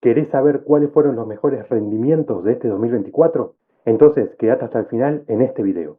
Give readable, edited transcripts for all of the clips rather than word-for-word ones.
¿Querés saber cuáles fueron los mejores rendimientos de este 2024? Entonces, quédate hasta el final en este video.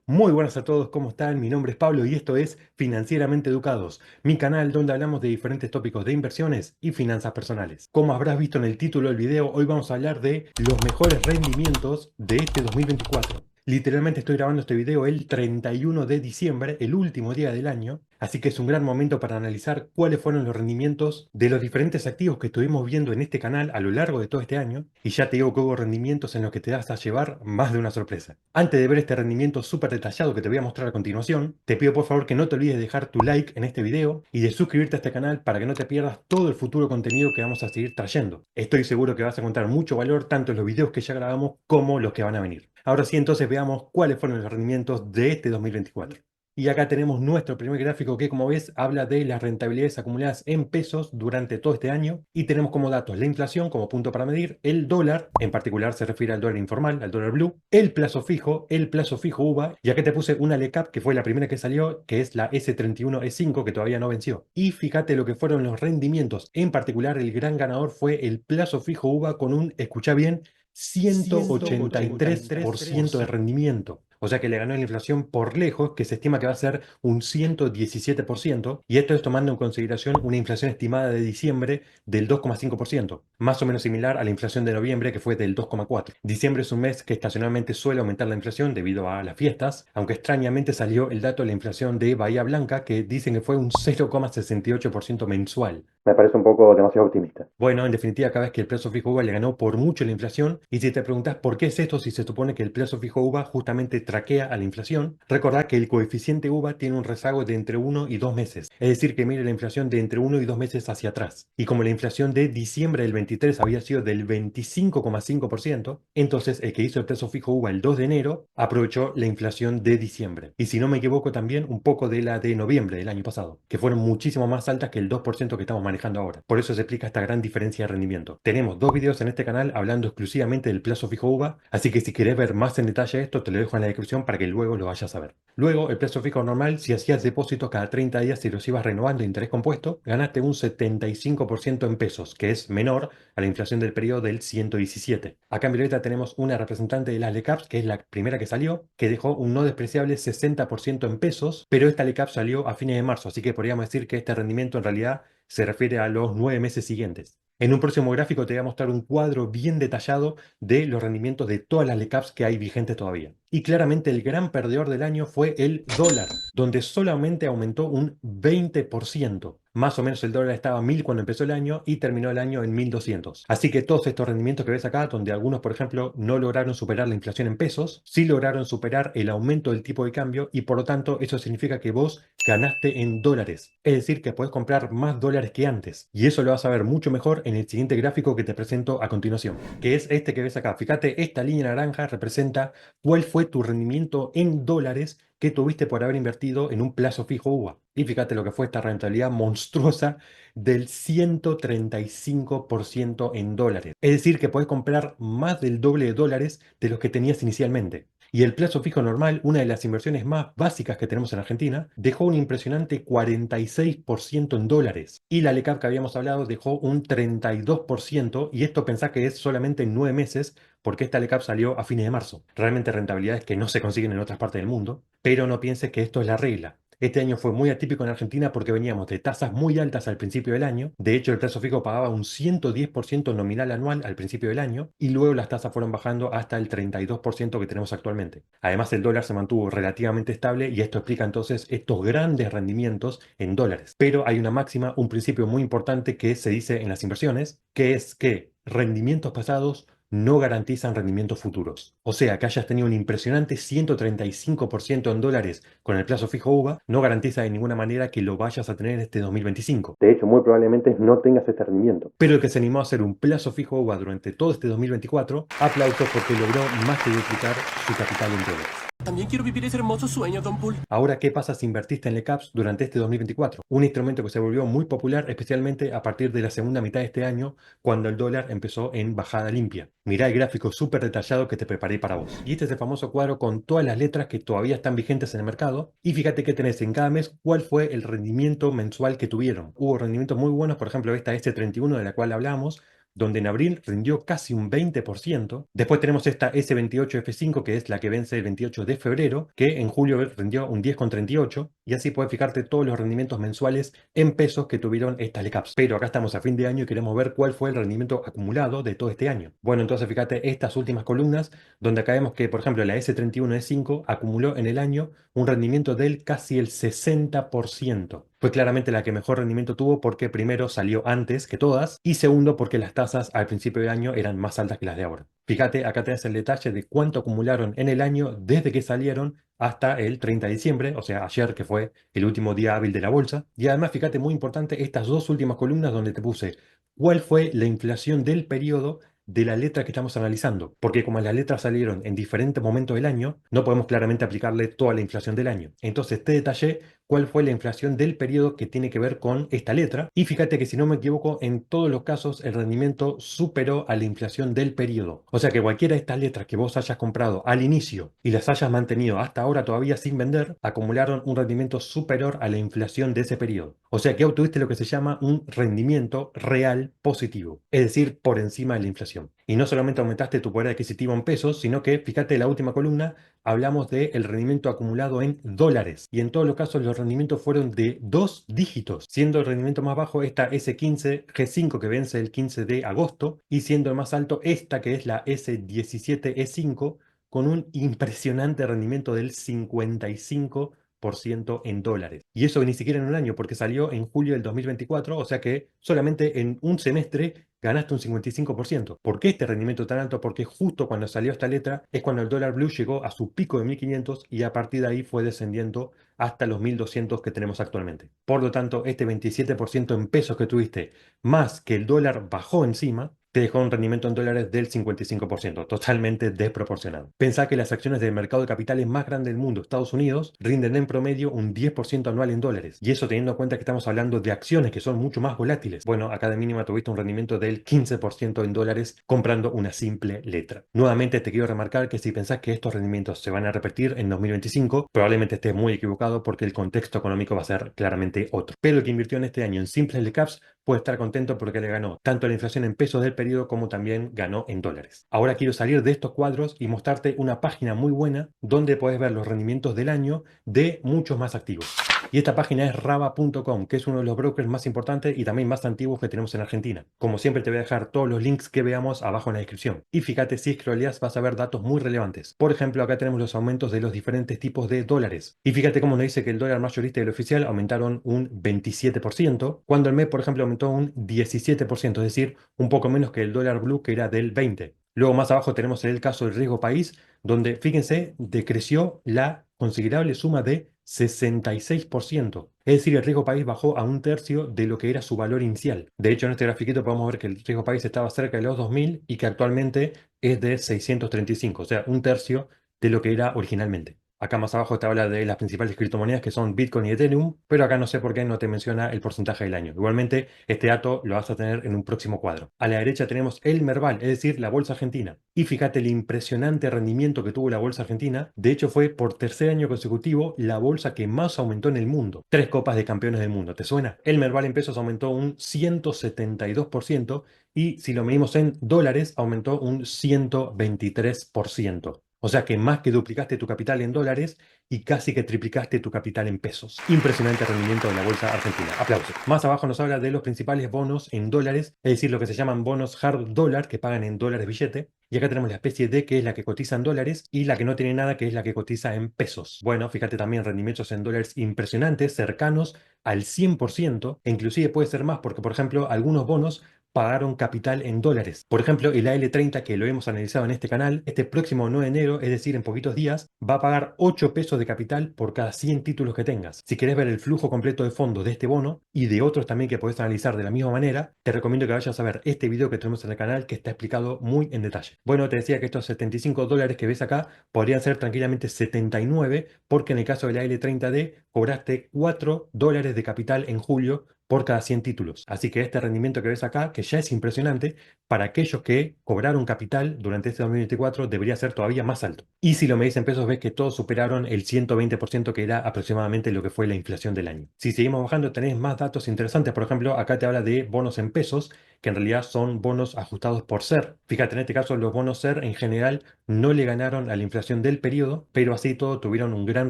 Muy buenas a todos, ¿cómo están? Mi nombre es Pablo y esto es Financieramente Educados, mi canal donde hablamos de diferentes tópicos de inversiones y finanzas personales. Como habrás visto en el título del video, hoy vamos a hablar de los mejores rendimientos de este 2024. Literalmente estoy grabando este video el 31 de diciembre, el último día del año, así que es un gran momento para analizar cuáles fueron los rendimientos de los diferentes activos que estuvimos viendo en este canal a lo largo de todo este año, y ya te digo que hubo rendimientos en los que te vas a llevar más de una sorpresa. Antes de ver este rendimiento súper detallado que te voy a mostrar a continuación, te pido por favor que no te olvides de dejar tu like en este video y de suscribirte a este canal para que no te pierdas todo el futuro contenido que vamos a seguir trayendo. Estoy seguro que vas a encontrar mucho valor tanto en los videos que ya grabamos como los que van a venir. Ahora sí, entonces veamos cuáles fueron los rendimientos de este 2024. Y acá tenemos nuestro primer gráfico que, como ves, habla de las rentabilidades acumuladas en pesos durante todo este año. Y tenemos como datos la inflación como punto para medir, el dólar, en particular se refiere al dólar informal, al dólar blue, el plazo fijo UVA. Y acá te puse una LECAP que fue la primera que salió, que es la S31E5, que todavía no venció. Y fíjate lo que fueron los rendimientos. En particular, el gran ganador fue el plazo fijo UVA con un, escucha bien, 183% de rendimiento. O sea que le ganó la inflación por lejos, que se estima que va a ser un 117%, y esto es tomando en consideración una inflación estimada de diciembre del 2,5%, más o menos similar a la inflación de noviembre, que fue del 2,4%. Diciembre es un mes que estacionalmente suele aumentar la inflación debido a las fiestas, aunque extrañamente salió el dato de la inflación de Bahía Blanca, que dicen que fue un 0,68% mensual. Me parece un poco demasiado optimista. Bueno, en definitiva, cada vez que el plazo fijo UVA le ganó por mucho la inflación, y si te preguntas por qué es esto si se supone que el plazo fijo UVA justamente traquea a la inflación, recordad que el coeficiente UVA tiene un rezago de entre 1 y 2 meses, es decir, que mire la inflación de entre 1 y 2 meses hacia atrás. Y como la inflación de diciembre del 23 había sido del 25,5%, entonces el que hizo el plazo fijo UVA el 2 de enero aprovechó la inflación de diciembre. Y si no me equivoco también un poco de la de noviembre del año pasado, que fueron muchísimo más altas que el 2% que estamos manejando ahora. Por eso se explica esta gran diferencia de rendimiento. Tenemos dos videos en este canal hablando exclusivamente del plazo fijo UVA, así que si querés ver más en detalle esto, te lo dejo en la descripción para que luego lo vayas a ver. Luego, el plazo fijo normal, si hacías depósitos cada 30 días y los ibas renovando de interés compuesto, ganaste un 75% en pesos, que es menor a la inflación del periodo del 117. Acá en violeta tenemos una representante de las LECAPs, que es la primera que salió, que dejó un no despreciable 60% en pesos, pero esta LECAP salió a fines de marzo, así que podríamos decir que este rendimiento en realidad se refiere a los 9 meses siguientes. En un próximo gráfico te voy a mostrar un cuadro bien detallado de los rendimientos de todas las LECAPs que hay vigentes todavía. Y claramente el gran perdedor del año fue el dólar, donde solamente aumentó un 20%. Más o menos el dólar estaba a 1000 cuando empezó el año y terminó el año en 1200. Así que todos estos rendimientos que ves acá, donde algunos, por ejemplo, no lograron superar la inflación en pesos, sí lograron superar el aumento del tipo de cambio y por lo tanto eso significa que vos ganaste en dólares. Es decir, que podés comprar más dólares que antes. Y eso lo vas a ver mucho mejor en el siguiente gráfico que te presento a continuación, que es este que ves acá. Fíjate, esta línea naranja representa cuál fue tu rendimiento en dólares que tuviste por haber invertido en un plazo fijo UVA. Y fíjate lo que fue esta rentabilidad monstruosa del 135% en dólares. Es decir, que podés comprar más del doble de dólares de los que tenías inicialmente. Y el plazo fijo normal, una de las inversiones más básicas que tenemos en Argentina, dejó un impresionante 46% en dólares. Y la LECAP que habíamos hablado dejó un 32%, y esto pensá que es solamente en 9 meses, porque esta LECAP salió a fines de marzo. Realmente rentabilidades que no se consiguen en otras partes del mundo, pero no pienses que esto es la regla. Este año fue muy atípico en Argentina porque veníamos de tasas muy altas al principio del año. De hecho, el plazo fijo pagaba un 110% nominal anual al principio del año y luego las tasas fueron bajando hasta el 32% que tenemos actualmente. Además, el dólar se mantuvo relativamente estable y esto explica entonces estos grandes rendimientos en dólares. Pero hay una máxima, un principio muy importante que se dice en las inversiones, que es que rendimientos pasados no garantizan rendimientos futuros. O sea, que hayas tenido un impresionante 135% en dólares con el plazo fijo UVA, no garantiza de ninguna manera que lo vayas a tener en este 2025. De hecho, muy probablemente no tengas este rendimiento. Pero el que se animó a hacer un plazo fijo UVA durante todo este 2024, aplausos porque logró más que duplicar su capital en dólares. También quiero vivir ese hermoso sueño, Don Pool. Ahora, ¿qué pasa si invertiste en LECAPS durante este 2024? Un instrumento que se volvió muy popular especialmente a partir de la segunda mitad de este año, cuando el dólar empezó en bajada limpia. Mirá el gráfico súper detallado que te preparé para vos. Y este es el famoso cuadro con todas las letras que todavía están vigentes en el mercado. Y fíjate que tenés en cada mes cuál fue el rendimiento mensual que tuvieron. Hubo rendimientos muy buenos, por ejemplo, esta S31 de la cual hablamos, donde en abril rindió casi un 20%. Después tenemos esta S28F5, que es la que vence el 28 de febrero, que en julio rindió un 10,38, y así puedes fijarte todos los rendimientos mensuales en pesos que tuvieron estas LECAPs. Pero acá estamos a fin de año y queremos ver cuál fue el rendimiento acumulado de todo este año. Bueno, entonces fíjate estas últimas columnas, donde acá vemos que, por ejemplo, la S31E5 acumuló en el año un rendimiento del casi el 60%. Fue claramente la que mejor rendimiento tuvo porque primero salió antes que todas y segundo porque las tasas al principio de año eran más altas que las de ahora. Fíjate, acá tenés el detalle de cuánto acumularon en el año desde que salieron hasta el 30 de diciembre, o sea, ayer que fue el último día hábil de la bolsa. Y además, fíjate, muy importante, estas dos últimas columnas donde te puse cuál fue la inflación del periodo de la letra que estamos analizando, porque como las letras salieron en diferentes momentos del año, no podemos claramente aplicarle toda la inflación del año. Entonces te detallé cuál fue la inflación del periodo que tiene que ver con esta letra, y fíjate que si no me equivoco, en todos los casos el rendimiento superó a la inflación del periodo. O sea que cualquiera de estas letras que vos hayas comprado al inicio y las hayas mantenido hasta ahora todavía sin vender, acumularon un rendimiento superior a la inflación de ese periodo. O sea que obtuviste lo que se llama un rendimiento real positivo, es decir, por encima de la inflación. Y no solamente aumentaste tu poder adquisitivo en pesos, sino que, fíjate, en la última columna hablamos del rendimiento acumulado en dólares. Y en todos los casos los rendimientos fueron de dos dígitos, siendo el rendimiento más bajo esta S15G5 que vence el 15 de agosto y siendo el más alto esta que es la S17E5 con un impresionante rendimiento del 55% en dólares. Y eso ni siquiera en un año, porque salió en julio del 2024, o sea que solamente en un semestre ganaste un 55%. ¿Por qué este rendimiento tan alto? Porque justo cuando salió esta letra es cuando el dólar blue llegó a su pico de 1500 y a partir de ahí fue descendiendo hasta los 1200 que tenemos actualmente. Por lo tanto, este 27% en pesos que tuviste, más que el dólar bajó encima, te dejó un rendimiento en dólares del 55%, totalmente desproporcionado. Pensá que las acciones del mercado de capitales más grande del mundo, Estados Unidos, rinden en promedio un 10% anual en dólares. Y eso teniendo en cuenta que estamos hablando de acciones que son mucho más volátiles. Bueno, acá de mínima tuviste un rendimiento del 15% en dólares comprando una simple letra. Nuevamente te quiero remarcar que si pensás que estos rendimientos se van a repetir en 2025, probablemente estés muy equivocado porque el contexto económico va a ser claramente otro. Pero el que invirtió en este año en simples LECAPs puede estar contento porque le ganó tanto la inflación en pesos del periodo como también ganó en dólares. Ahora quiero salir de estos cuadros y mostrarte una página muy buena donde puedes ver los rendimientos del año de muchos más activos. Y esta página es raba.com, que es uno de los brokers más importantes y también más antiguos que tenemos en Argentina. Como siempre te voy a dejar todos los links que veamos abajo en la descripción. Y fíjate, si scrolleas vas a ver datos muy relevantes. Por ejemplo, acá tenemos los aumentos de los diferentes tipos de dólares. Y fíjate cómo nos dice que el dólar mayorista y el oficial aumentaron un 27%, cuando el MEP, por ejemplo, aumentó un 17%, es decir, un poco menos que el dólar blue que era del 20%. Luego más abajo tenemos el caso del riesgo país, donde, fíjense, decreció la considerable suma de 66%. Es decir, el riesgo país bajó a un tercio de lo que era su valor inicial. De hecho, en este grafiquito podemos ver que el riesgo país estaba cerca de los 2000 y que actualmente es de 635, o sea, un tercio de lo que era originalmente. Acá más abajo te habla de las principales criptomonedas que son Bitcoin y Ethereum, pero acá no sé por qué no te menciona el porcentaje del año. Igualmente, este dato lo vas a tener en un próximo cuadro. A la derecha tenemos el Merval, es decir, la bolsa argentina. Y fíjate el impresionante rendimiento que tuvo la bolsa argentina. De hecho, fue por tercer año consecutivo la bolsa que más aumentó en el mundo. Tres copas de campeones del mundo, ¿te suena? El Merval en pesos aumentó un 172% y si lo medimos en dólares, aumentó un 123%. O sea que más que duplicaste tu capital en dólares y casi que triplicaste tu capital en pesos. Impresionante rendimiento de la bolsa argentina. Aplausos. Más abajo nos habla de los principales bonos en dólares, es decir, lo que se llaman bonos hard dollar, que pagan en dólares billete. Y acá tenemos la especie D, que es la que cotiza en dólares, y la que no tiene nada, que es la que cotiza en pesos. Bueno, fíjate también rendimientos en dólares impresionantes, cercanos al 100%, e inclusive puede ser más porque, por ejemplo, algunos bonos pagaron capital en dólares. Por ejemplo, el AL30 que lo hemos analizado en este canal, este próximo 9 de enero, es decir, en poquitos días, va a pagar 8 pesos de capital por cada 100 títulos que tengas. Si querés ver el flujo completo de fondos de este bono y de otros también que podés analizar de la misma manera, te recomiendo que vayas a ver este video que tenemos en el canal que está explicado muy en detalle. Bueno, te decía que estos 75 dólares que ves acá podrían ser tranquilamente 79 porque en el caso de la L30D cobraste 4 dólares de capital en julio por cada 100 títulos. Así que este rendimiento que ves acá, que ya es impresionante, para aquellos que cobraron capital durante este 2024 debería ser todavía más alto. Y si lo medís en pesos ves que todos superaron el 120% que era aproximadamente lo que fue la inflación del año. Si seguimos bajando tenés más datos interesantes. Por ejemplo, acá te habla de bonos en pesos, que en realidad son bonos ajustados por SER. Fíjate, en este caso los bonos SER en general no le ganaron a la inflación del periodo, pero así todo tuvieron un gran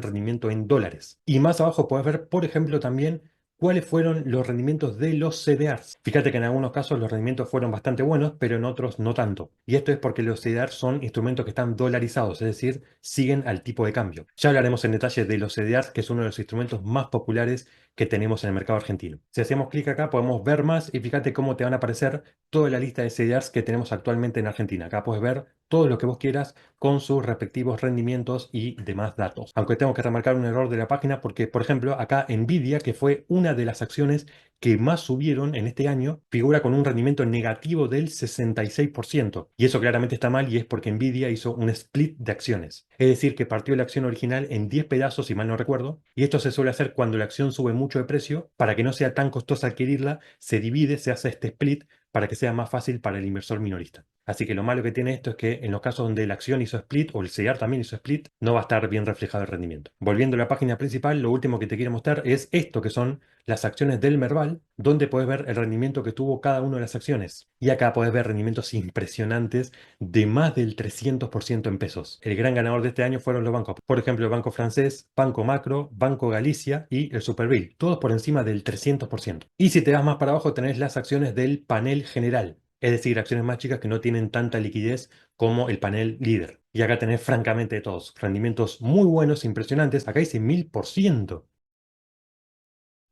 rendimiento en dólares. Y más abajo puedes ver, por ejemplo, también cuáles fueron los rendimientos de los CDRs. Fíjate que en algunos casos los rendimientos fueron bastante buenos, pero en otros no tanto. Y esto es porque los CDRs son instrumentos que están dolarizados, es decir, siguen al tipo de cambio. Ya hablaremos en detalle de los CDRs, que es uno de los instrumentos más populares que tenemos en el mercado argentino. Si hacemos clic acá podemos ver más y fíjate cómo te van a aparecer toda la lista de CDRs que tenemos actualmente en Argentina. Acá puedes ver todo lo que vos quieras con sus respectivos rendimientos y demás datos. Aunque tengo que remarcar un error de la página porque, por ejemplo, acá Nvidia, que fue una de las acciones que más subieron en este año, figura con un rendimiento negativo del 66%. Y eso claramente está mal y es porque Nvidia hizo un split de acciones. Es decir, que partió la acción original en 10 pedazos, si mal no recuerdo, y esto se suele hacer cuando la acción sube mucho de precio. Para que no sea tan costosa adquirirla, se divide, se hace este split para que sea más fácil para el inversor minorista. Así que lo malo que tiene esto es que en los casos donde la acción hizo split o el CEDAR también hizo split, no va a estar bien reflejado el rendimiento. Volviendo a la página principal, lo último que te quiero mostrar es esto que son las acciones del Merval, donde puedes ver el rendimiento que tuvo cada una de las acciones. Y acá puedes ver rendimientos impresionantes de más del 300% en pesos. El gran ganador de este año fueron los bancos. Por ejemplo, el Banco Francés, Banco Macro, Banco Galicia y el Superville. Todos por encima del 300%. Y si te vas más para abajo tenés las acciones del panel general. Es decir, acciones más chicas que no tienen tanta liquidez como el panel líder. Y acá tenés francamente todos. Rendimientos muy buenos, impresionantes. Acá dice 1000%.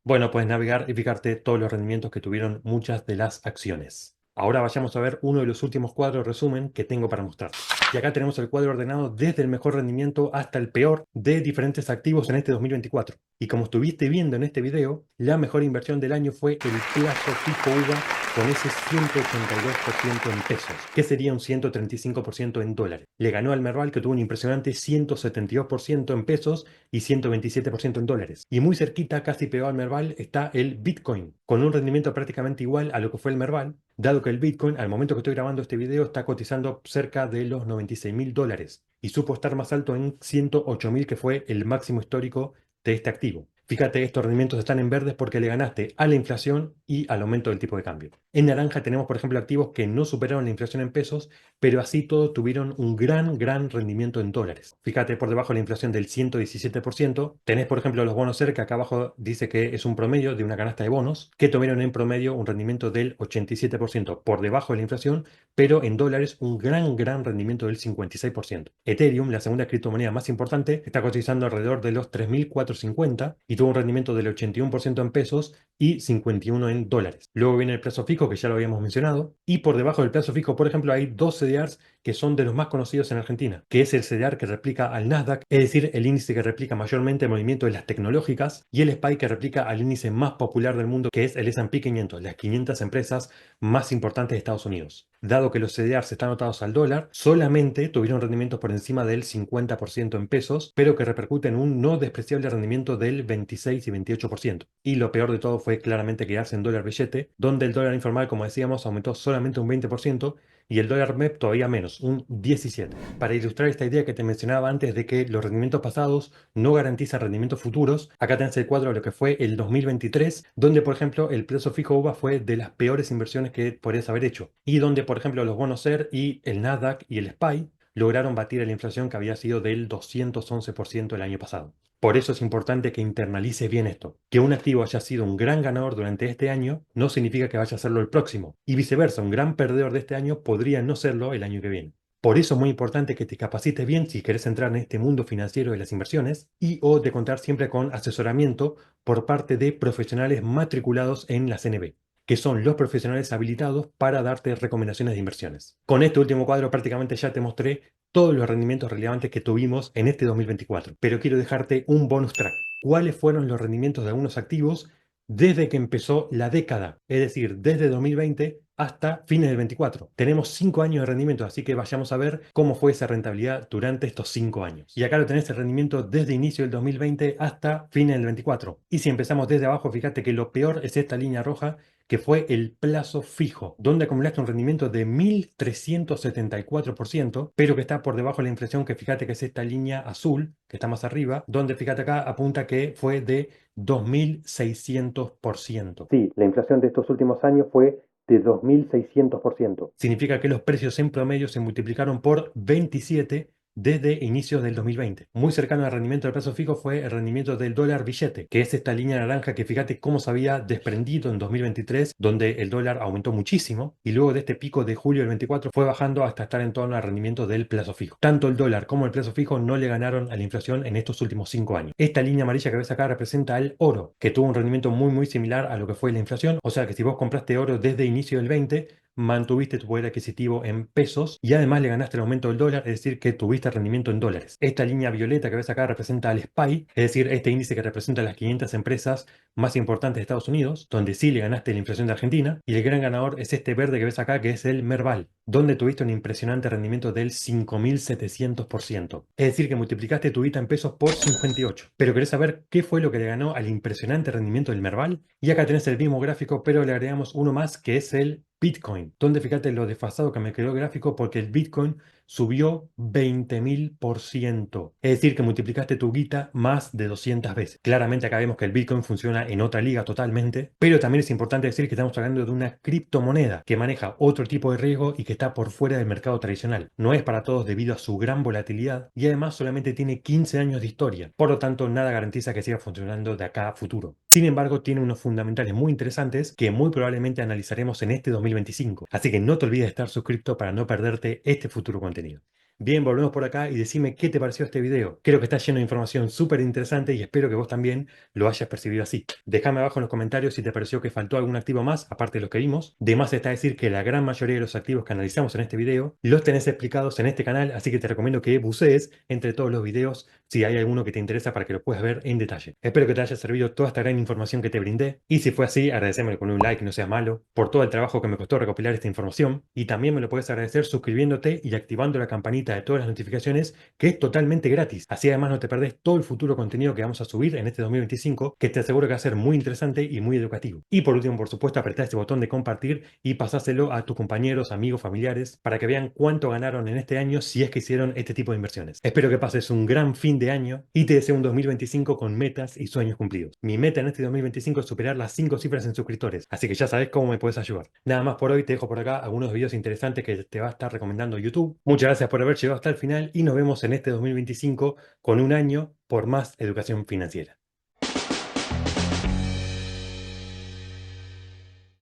Bueno, puedes navegar y fijarte todos los rendimientos que tuvieron muchas de las acciones. Ahora vayamos a ver uno de los últimos cuadros resumen que tengo para mostrar. Y acá tenemos el cuadro ordenado desde el mejor rendimiento hasta el peor de diferentes activos en este 2024. Y como estuviste viendo en este video, la mejor inversión del año fue el plazo fijo UVA con ese 182% en pesos, que sería un 135% en dólares. Le ganó al Merval, que tuvo un impresionante 172% en pesos y 127% en dólares. Y muy cerquita, casi pegado al Merval, está el Bitcoin, con un rendimiento prácticamente igual a lo que fue el Merval, dado que el Bitcoin, al momento que estoy grabando este video, está cotizando cerca de los 96.000 dólares y supo estar más alto en 108.000, que fue el máximo histórico de este activo. Fíjate, estos rendimientos están en verdes porque le ganaste a la inflación y al aumento del tipo de cambio. En naranja tenemos, por ejemplo, activos que no superaron la inflación en pesos, pero así todo tuvieron un gran rendimiento en dólares. Fíjate, por debajo de la inflación del 117%, tenés, por ejemplo, los bonos CER, que acá abajo dice que es un promedio de una canasta de bonos, que tuvieron en promedio un rendimiento del 87%, por debajo de la inflación, pero en dólares un gran rendimiento del 56%. Ethereum, la segunda criptomoneda más importante, está cotizando alrededor de los 3.450 y tuvo un rendimiento del 81% en pesos y 51% en dólares. Luego viene el plazo fijo, que ya lo habíamos mencionado, y por debajo del plazo fijo, por ejemplo, hay dos CDRs que son de los más conocidos en Argentina, que es el CDR que replica al Nasdaq, es decir, el índice que replica mayormente el movimiento de las tecnológicas, y el SPY que replica al índice más popular del mundo, que es el S&P 500, las 500 empresas más importantes de Estados Unidos. Dado que los CDRs están anotados al dólar, solamente tuvieron rendimientos por encima del 50% en pesos, pero que repercute en un no despreciable rendimiento del 26 y 28%. Y lo peor de todo fue claramente quedarse en dólar billete, donde el dólar informal, como decíamos, aumentó solamente un 20% y el dólar MEP todavía menos, un 17%. Para ilustrar esta idea que te mencionaba antes de que los rendimientos pasados no garantizan rendimientos futuros, acá tenés el cuadro de lo que fue el 2023, donde por ejemplo el plazo fijo UVA fue de las peores inversiones que podrías haber hecho, y donde por ejemplo los bonos SER y el Nasdaq y el SPY lograron batir a la inflación, que había sido del 211% el año pasado. Por eso es importante que internalices bien esto. Que un activo haya sido un gran ganador durante este año no significa que vaya a serlo el próximo. Y viceversa, un gran perdedor de este año podría no serlo el año que viene. Por eso es muy importante que te capacites bien si querés entrar en este mundo financiero de las inversiones y o de contar siempre con asesoramiento por parte de profesionales matriculados en la CNB. que son los profesionales habilitados para darte recomendaciones de inversiones. Con este último cuadro prácticamente ya te mostré todos los rendimientos relevantes que tuvimos en este 2024, pero quiero dejarte un bonus track. ¿Cuáles fueron los rendimientos de algunos activos desde que empezó la década? Es decir, desde 2020 hasta fines del 24. Tenemos 5 años de rendimiento, así que vayamos a ver cómo fue esa rentabilidad durante estos 5 años. Y acá lo tenés el rendimiento desde inicio del 2020 hasta fines del 24. Y si empezamos desde abajo, fíjate que lo peor es esta línea roja, que fue el plazo fijo, donde acumulaste un rendimiento de 1374%, pero que está por debajo de la inflación, que fíjate que es esta línea azul, que está más arriba, donde fíjate acá apunta que fue de 2600%. Sí, la inflación de estos últimos años fue de 2600%. Significa que los precios en promedio se multiplicaron por 27 desde inicios del 2020. Muy cercano al rendimiento del plazo fijo fue el rendimiento del dólar billete, que es esta línea naranja que fíjate cómo se había desprendido en 2023, donde el dólar aumentó muchísimo y luego de este pico de julio del 24 fue bajando hasta estar en torno al rendimiento del plazo fijo. Tanto el dólar como el plazo fijo no le ganaron a la inflación en estos últimos 5 años. Esta línea amarilla que ves acá representa al oro, que tuvo un rendimiento muy similar a lo que fue la inflación. O sea que si vos compraste oro desde inicio del 20, mantuviste tu poder adquisitivo en pesos y además le ganaste el aumento del dólar, es decir, que tuviste rendimiento en dólares. Esta línea violeta que ves acá representa al SPY, es decir, este índice que representa las 500 empresas más importantes de Estados Unidos, donde sí le ganaste la inflación de Argentina, y el gran ganador es este verde que ves acá, que es el Merval, donde tuviste un impresionante rendimiento del 5700%. Es decir, que multiplicaste tu guita en pesos por 58. Pero ¿querés saber qué fue lo que le ganó al impresionante rendimiento del Merval? Y acá tenés el mismo gráfico, pero le agregamos uno más, que es el Bitcoin, donde fíjate lo desfasado que me quedó el gráfico, porque el Bitcoin subió 20.000%. Es decir, que multiplicaste tu guita más de 200 veces. Claramente acá vemos que el Bitcoin funciona en otra liga totalmente, pero también es importante decir que estamos hablando de una criptomoneda que maneja otro tipo de riesgo y que está por fuera del mercado tradicional. No es para todos debido a su gran volatilidad y además solamente tiene 15 años de historia. Por lo tanto, nada garantiza que siga funcionando de acá a futuro. Sin embargo, tiene unos fundamentales muy interesantes que muy probablemente analizaremos en este 2025. Así que no te olvides de estar suscrito para no perderte este futuro contenido. Bien, volvemos por acá y decime qué te pareció este video. Creo que está lleno de información súper interesante y espero que vos también lo hayas percibido así. Déjame abajo en los comentarios si te pareció que faltó algún activo más, aparte de los que vimos. De más está decir que la gran mayoría de los activos que analizamos en este video los tenés explicados en este canal, así que te recomiendo que bucees entre todos los videos si hay alguno que te interesa para que lo puedas ver en detalle. Espero que te haya servido toda esta gran información que te brindé y si fue así, agradeceme con un like, no seas malo, por todo el trabajo que me costó recopilar esta información y también me lo puedes agradecer suscribiéndote y activando la campanita de todas las notificaciones, que es totalmente gratis. Así además no te perdés todo el futuro contenido que vamos a subir en este 2025, que te aseguro que va a ser muy interesante y muy educativo. Y por último, por supuesto, apretá este botón de compartir y pasáselo a tus compañeros, amigos, familiares, para que vean cuánto ganaron en este año si es que hicieron este tipo de inversiones. Espero que pases un gran fin de año y te deseo un 2025 con metas y sueños cumplidos. Mi meta en este 2025 es superar las 5 cifras en suscriptores, así que ya sabes cómo me puedes ayudar. Nada más por hoy, te dejo por acá algunos videos interesantes que te va a estar recomendando YouTube. Muchas gracias por haber llegado hasta el final y nos vemos en este 2025 con un año por más educación financiera.